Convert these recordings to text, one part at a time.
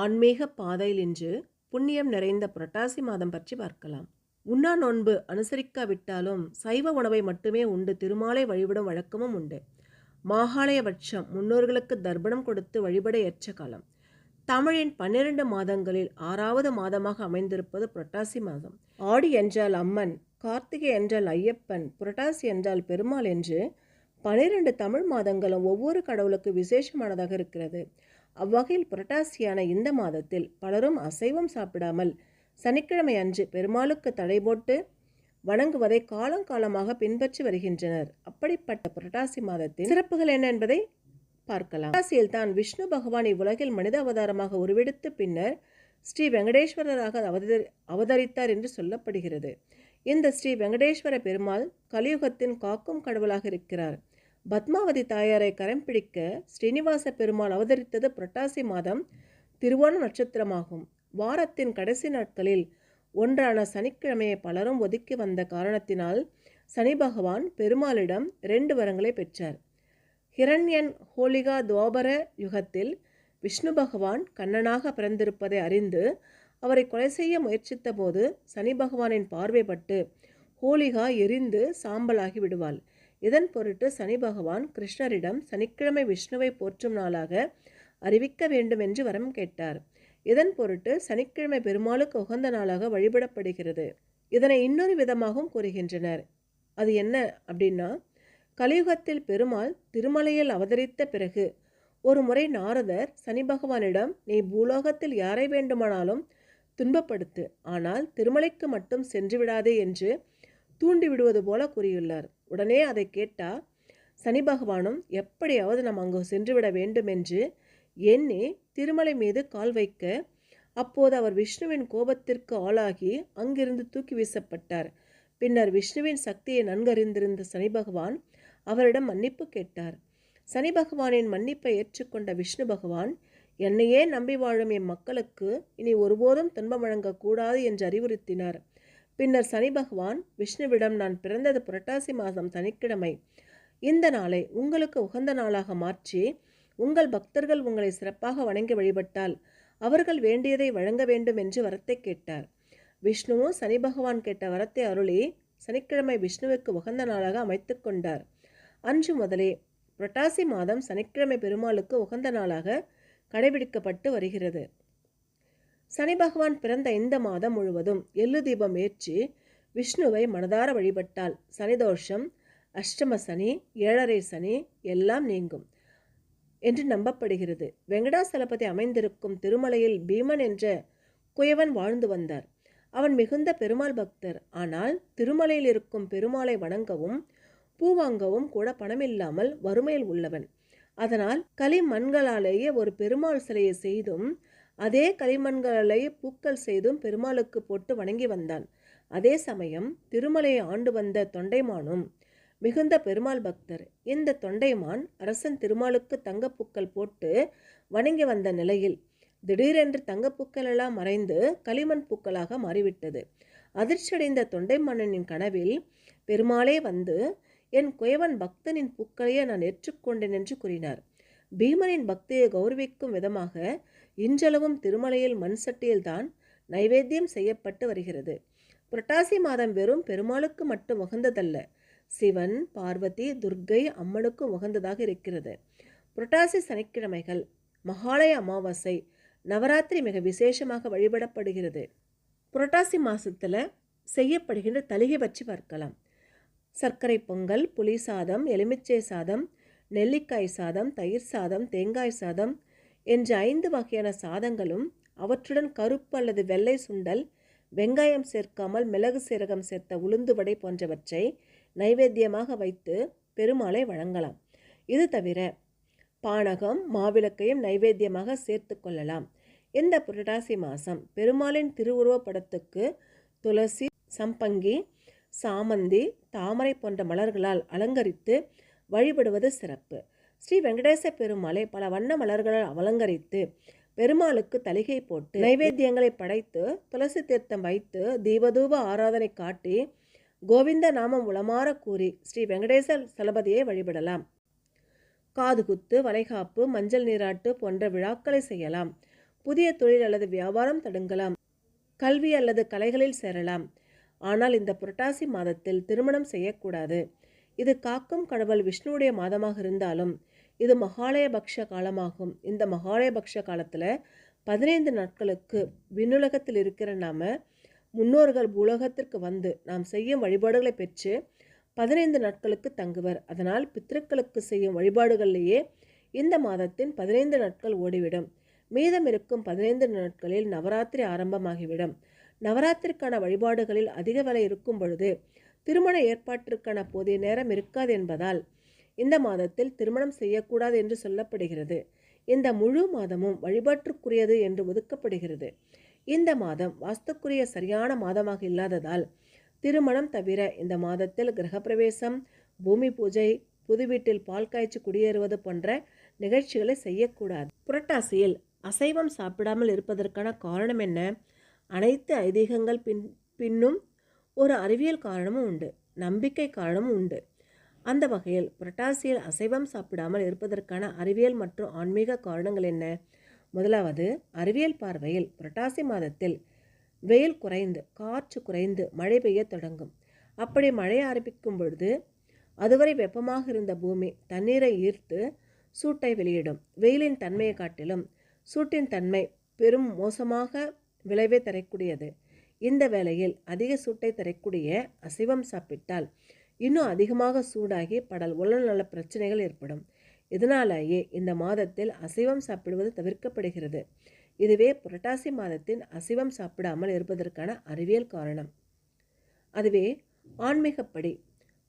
ஆன்மீக பாதையில் இன்று புண்ணியம் நிறைந்த புரட்டாசி மாதம் பற்றி பார்க்கலாம். உண்ணா நோன்பு அனுசரிக்காவிட்டாலும் சைவ உணவை மட்டுமே உண்டு திருமாலை வழிபடும் வழக்கமும் உண்டு. மாகாளயபட்சம் முன்னோர்களுக்கு தர்ப்பணம் கொடுத்து வழிபட ஏற்ற காலம். தமிழின் 12 மாதங்களில் 6வது மாதமாக அமைந்திருப்பது புரட்டாசி மாதம். ஆடி என்றால் அம்மன், கார்த்திகை என்றால் ஐயப்பன், புரட்டாசி என்றால் பெருமாள் என்று 12 தமிழ் மாதங்களும் ஒவ்வொரு கடவுளுக்கு விசேஷமானதாக இருக்கிறது. அவ்வகையில் புரட்டாசியான இந்த மாதத்தில் பலரும் அசைவம் சாப்பிடாமல் சனிக்கிழமை அன்று பெருமாளுக்கு தடை போட்டு வணங்குவதை காலங்காலமாக பின்பற்றி வருகின்றனர். அப்படிப்பட்ட புரட்டாசி மாதத்தின் சிறப்புகள் என்ன என்பதை பார்க்கலாம். புரட்டாசியில் தான் விஷ்ணு பகவான் இவ்வுலகில் மனித அவதாரமாக உருவெடுத்து பின்னர் ஸ்ரீ வெங்கடேஸ்வரராக அவதரித்தார் என்று சொல்லப்படுகிறது. இந்த ஸ்ரீ வெங்கடேஸ்வர பெருமாள் கலியுகத்தின் காக்கும் கடவுளாக இருக்கிறார். பத்மாவதி தாயாரை கரம் பிடிக்க ஸ்ரீனிவாச பெருமாள் அவதரித்தது புரட்டாசி மாதம் திருவோண நட்சத்திரமாகும். வாரத்தின் கடைசி நாட்களில் ஒன்றான சனிக்கிழமையை பலரும் ஒதுக்கி வந்த காரணத்தினால் சனி பகவான் பெருமாளிடம் 2 வரங்களை பெற்றார். ஹிரண்யன் ஹோலிகா துவாபர யுகத்தில் விஷ்ணு பகவான் கண்ணனாக பிறந்திருப்பதை அறிந்து அவரை கொலை செய்ய முயற்சித்த போது சனி பகவானின் பார்வைப்பட்டு ஹோலிகா எரிந்து சாம்பலாகி விடுவாள். இதன் பொருட்டு சனி பகவான் கிருஷ்ணரிடம் சனிக்கிழமை விஷ்ணுவை போற்றும் நாளாக அறிவிக்க வேண்டும் என்று வரம் கேட்டார். இதன் பொருட்டு சனிக்கிழமை பெருமாளுக்கு உகந்த நாளாக வழிபடப்படுகிறது. இதனை இன்னொரு விதமாகவும் கூறுகின்றனர். அது என்ன அப்படின்னா, கலியுகத்தில் பெருமாள் திருமலையில் அவதரித்த பிறகு ஒரு முறை நாரதர் சனி பகவானிடம், நீ பூலோகத்தில் யாரை வேண்டுமானாலும் துன்பப்படுத்து, ஆனால் திருமலைக்கு மட்டும் சென்று விடாதே என்று தூண்டிவிடுவது போல கூறியுள்ளார். உடனே அதை கேட்டா சனி பகவானும் எப்படியாவது நாம் அங்கு சென்றுவிட வேண்டும் என்று எண்ணி திருமலை மீது கால் வைக்க, அப்போது அவர் விஷ்ணுவின் கோபத்திற்கு ஆளாகி அங்கிருந்து தூக்கி வீசப்பட்டார். பின்னர் விஷ்ணுவின் சக்தியை நன்கறிந்திருந்த சனி பகவான் அவரிடம் மன்னிப்பு கேட்டார். சனி பகவானின் மன்னிப்பை ஏற்றுக்கொண்ட விஷ்ணு பகவான், என்னையே நம்பி வாழும் என் மக்களுக்கு இனி ஒருபோதும் துன்பம் வழங்கக்கூடாது என்று அறிவுறுத்தினார். பின்னர் சனி பகவான் விஷ்ணுவிடம், நான் பிறந்தது புரட்டாசி மாதம் சனிக்கிழமை. இந்த நாளை உங்களுக்கு உகந்த நாளாக மாற்றி உங்கள் பக்தர்கள் உங்களை சிறப்பாக வணங்கி வழிபட்டால் அவர்கள் வேண்டியதை வழங்க வேண்டும் என்று வரத்தை கேட்டார். விஷ்ணுவும் சனி பகவான் கேட்ட வரத்தை அருளி சனிக்கிழமை விஷ்ணுவுக்கு உகந்த நாளாக அமைத்து கொண்டார். அன்று முதலே புரட்டாசி மாதம் சனிக்கிழமை பெருமாளுக்கு உகந்த நாளாக கடைபிடிக்கப்பட்டு வருகிறது. சனி பகவான் பிறந்த இந்த மாதம் முழுவதும் எள்ளு தீபம் ஏற்றி விஷ்ணுவை மனதார வழிபட்டால் சனிதோஷம், அஷ்டம சனி, 7.5 சனி எல்லாம் நீங்கும் என்று நம்பப்படுகிறது. வெங்கடாசலபதி அமைந்திருக்கும் திருமலையில் பீமன் என்ற குயவன் வாழ்ந்து வந்தார். அவன் மிகுந்த பெருமாள் பக்தர். ஆனால் திருமலையில் இருக்கும் பெருமாளை வணங்கவும் பூ வாங்கவும் கூட பணமில்லாமல் வறுமையில் உள்ளவன். அதனால் களிமண்களாலேயே ஒரு பெருமாள் சிலையை செய்தும் அதே களிமண்களாலேயே பூக்கள் செய்தும் பெருமாளுக்கு போட்டு வணங்கி வந்தான். அதே சமயம் திருமலையை ஆண்டு வந்த தொண்டைமானும் மிகுந்த பெருமாள் பக்தர். இந்த தொண்டைமான் அரசன் திருமாலுக்கு தங்கப்பூக்கள் போட்டு வணங்கி வந்த நிலையில் திடீரென்று தங்கப்பூக்கள் எல்லாம் மறைந்து களிமண் பூக்களாக மாறிவிட்டது. அதிர்ச்சியடைந்த தொண்டைமானின் கனவில் பெருமாளே வந்து, என் குயவன் பக்தனின் பூக்களையே நான் ஏற்றுக்கொண்டேன் என்று கூறினார். பீமனின் பக்தியை கௌரவிக்கும் விதமாக இன்றளவும் திருமலையில் மண் சட்டியில் தான் நைவேத்தியம் செய்யப்பட்டு வருகிறது. புரட்டாசி மாதம் வெறும் பெருமாளுக்கு மட்டும் உகந்ததல்ல, சிவன், பார்வதி, துர்க்கை அம்மனுக்கு உகந்ததாக இருக்கிறது. புரட்டாசி சனிக்கிழமைகள், மகாலய அமாவாசை, நவராத்திரி மிக விசேஷமாக வழிபடப்படுகிறது. புரட்டாசி மாதத்தில் செய்யப்படுகின்ற தளிகை பற்றி பார்க்கலாம். சர்க்கரை பொங்கல், புளி சாதம், எலுமிச்சை சாதம், நெல்லிக்காய் சாதம், தயிர் சாதம், தேங்காய் சாதம் என்ற 5 வகையான சாதங்களும் அவற்றுடன் கருப்பு அல்லது வெள்ளை சுண்டல், வெங்காயம் சேர்க்காமல் மிளகு சீரகம் சேர்த்த உளுந்து வடை போன்றவற்றை நைவேத்தியமாக வைத்து பெருமாளை வழங்கலாம். இது தவிர பானகம், மாவிளக்கையும் நைவேத்தியமாக சேர்த்து கொள்ளலாம். இந்த புரட்டாசி மாதம் பெருமாளின் திருவுருவப் படத்துக்கு துளசி, சம்பங்கி, சாமந்தி, தாமரை போன்ற மலர்களால் அலங்கரித்து வழிபடுவது சிறப்பு. ஸ்ரீ வெங்கடேச பெருமாளை பல வண்ண மலர்களால் அலங்கரித்து பெருமாளுக்கு தளிகை போட்டு நைவேத்தியங்களை படைத்து துளசி தீர்த்தம் வைத்து தீபதூப ஆராதனை காட்டி கோவிந்த நாமம் உளமாற கூறி ஸ்ரீ வெங்கடேச சலபதியை வழிபடலாம். காதுகுத்து, வளைகாப்பு, மஞ்சள் நீராட்டு போன்ற விழாக்களை செய்யலாம். புதிய தொழில் அல்லது வியாபாரம் தொடங்கலாம். கல்வி அல்லது கலைகளில் சேரலாம். ஆனால் இந்த புரட்டாசி மாதத்தில் திருமணம் செய்யக்கூடாது. இது காக்கும் கடவுள் விஷ்ணுவுடைய மாதமாக இருந்தாலும் இது மகாலயபக்ஷ காலமாகும். இந்த மகாலயபக்ஷ காலத்தில் 15 நாட்களுக்கு விண்ணுலகத்தில் இருக்கிற நாம முன்னோர்கள் பூலோகத்திற்கு வந்து நாம் செய்யும் வழிபாடுகளை பெற்று 15 நாட்களுக்கு தங்குவர். அதனால் பித்ருக்களுக்கு செய்யும் வழிபாடுகளிலேயே இந்த மாதத்தின் 15 நாட்கள் ஓடிவிடும். மீதம் இருக்கும் 15 நாட்களில் நவராத்திரி ஆரம்பமாகிவிடும். நவராத்திரிக்கான வழிபாடுகளில் அதிக வேலை இருக்கும் பொழுது திருமண ஏற்பாட்டிற்கான போதிய நேரம் இருக்காது என்பதால் இந்த மாதத்தில் திருமணம் செய்யக்கூடாது என்று சொல்லப்படுகிறது. இந்த முழு மாதமும் வழிபாட்டிற்குரியது என்று ஒதுக்கப்படுகிறது. இந்த மாதம் வாஸ்துக்குரிய சரியான மாதமாக இல்லாததால் திருமணம் தவிர இந்த மாதத்தில் கிரகப்பிரவேசம், பூமி பூஜை, புது வீட்டில் பால் காய்ச்சி குடியேறுவது போன்ற நிகழ்ச்சிகளை செய்யக்கூடாது. புரட்டாசியில் அசைவம் சாப்பிடாமல் இருப்பதற்கான காரணம் என்ன? அனைத்து ஐதீகங்கள் பின்னும் ஒரு அறிவியல் காரணமும் உண்டு, நம்பிக்கை காரணமும் உண்டு. அந்த வகையில் புரட்டாசியில் அசைவம் சாப்பிடாமல் இருப்பதற்கான அறிவியல் மற்றும் ஆன்மீக காரணங்கள் என்ன? முதலாவது, அறிவியல் பார்வையில் புரட்டாசி மாதத்தில் வெயில் குறைந்து காற்று குறைந்து மழை பெய்ய தொடங்கும். அப்படி மழை ஆரம்பிக்கும் பொழுது அதுவரை வெப்பமாக இருந்த பூமி தண்ணீரை ஈர்த்து சூட்டை வெளியிடும். வெயிலின் தன்மையை காட்டிலும் சூட்டின் தன்மை பெரும் மோசமாக விளைவை தரக்கூடியது. இந்த வேளையில் அதிக சூட்டை தரக்கூடிய அசைவம் சாப்பிட்டால் இன்னும் அதிகமாக சூடாகி படல் உடல்நல பிரச்சனைகள் ஏற்படும். இதனாலேயே இந்த மாதத்தில் அசைவம் சாப்பிடுவது தவிர்க்கப்படுகிறது. இதுவே புரட்டாசி மாதத்தின் அசைவம் சாப்பிடாமல் இருப்பதற்கான அறிவியல் காரணம். அதுவே ஆன்மீகப்படி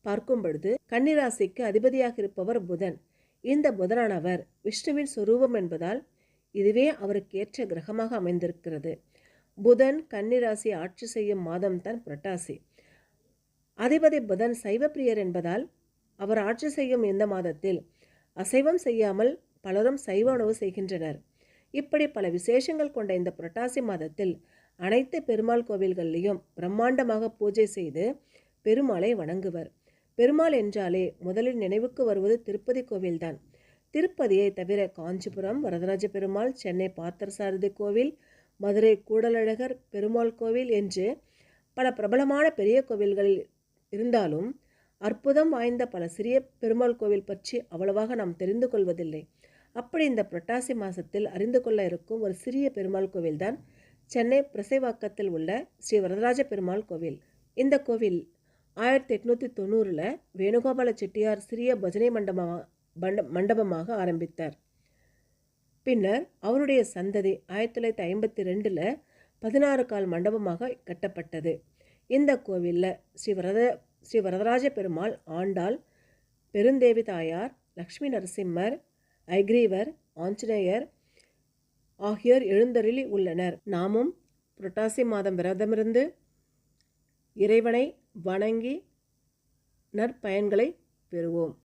பார்க்கும் பொழுது கன்னிராசிக்கு அதிபதியாக இருப்பவர் புதன். இந்த புதனானவர் விஷ்ணுவின் சொரூபம் என்பதால் இதுவே அவருக்கு ஏற்ற கிரகமாக அமைந்திருக்கிறது. புதன் கன்னிராசி ஆட்சி செய்யும் மாதம்தான் புரட்டாசி. அதிபதி புதன் சைவ பிரியர் என்பதால் அவர் ஆட்சி செய்யும் இந்த மாதத்தில் அசைவம் செய்யாமல் பலரும் சைவ உணவு செய்கின்றனர். இப்படி பல விசேஷங்கள் கொண்ட இந்த புரட்டாசி மாதத்தில் அனைத்து பெருமாள் கோவில்களிலும் பிரம்மாண்டமாக பூஜை செய்து பெருமாளை வணங்குவர். பெருமாள் என்றாலே முதலில் நினைவுக்கு வருவது திருப்பதி கோவில்தான். திருப்பதியை தவிர காஞ்சிபுரம் வரதராஜ பெருமாள், சென்னை பார்த்தசாரதி கோவில், மதுரை கூடலழகர் பெருமாள் கோவில் என்று பல பிரபலமான பெரிய கோவில்களில் இருந்தாலும் அற்புதம் வாய்ந்த பல சிறிய பெருமாள் கோவில் பற்றி அவ்வளவாக நாம் தெரிந்து கொள்வதில்லை. அப்படி இந்த புரட்டாசி மாதத்தில் அறிந்து கொள்ள இருக்கும் ஒரு சிறிய பெருமாள் கோவில்தான் சென்னை பிரசைவாக்கத்தில் உள்ள ஸ்ரீ வரதராஜ பெருமாள் கோவில். இந்த கோவில் 1890 வேணுகோபால செட்டியார் சிறிய பஜனை மண்டபமாக ஆரம்பித்தார். பின்னர் அவருடைய சந்ததி 1952 16 கால் மண்டபமாக கட்டப்பட்டது. இந்த கோவிலில் ஸ்ரீ வரதராஜ பெருமாள், ஆண்டாள், பெருந்தேவி தாயார், லக்ஷ்மி நரசிம்மர், ஐக்ரீவர், ஆஞ்சநேயர் ஆகியோர் எழுந்தருளி உள்ளனர். நாமும் புரட்டாசி மாதம் விரதமிருந்து இறைவனை வணங்கி நற்பயன்களை பெறுவோம்.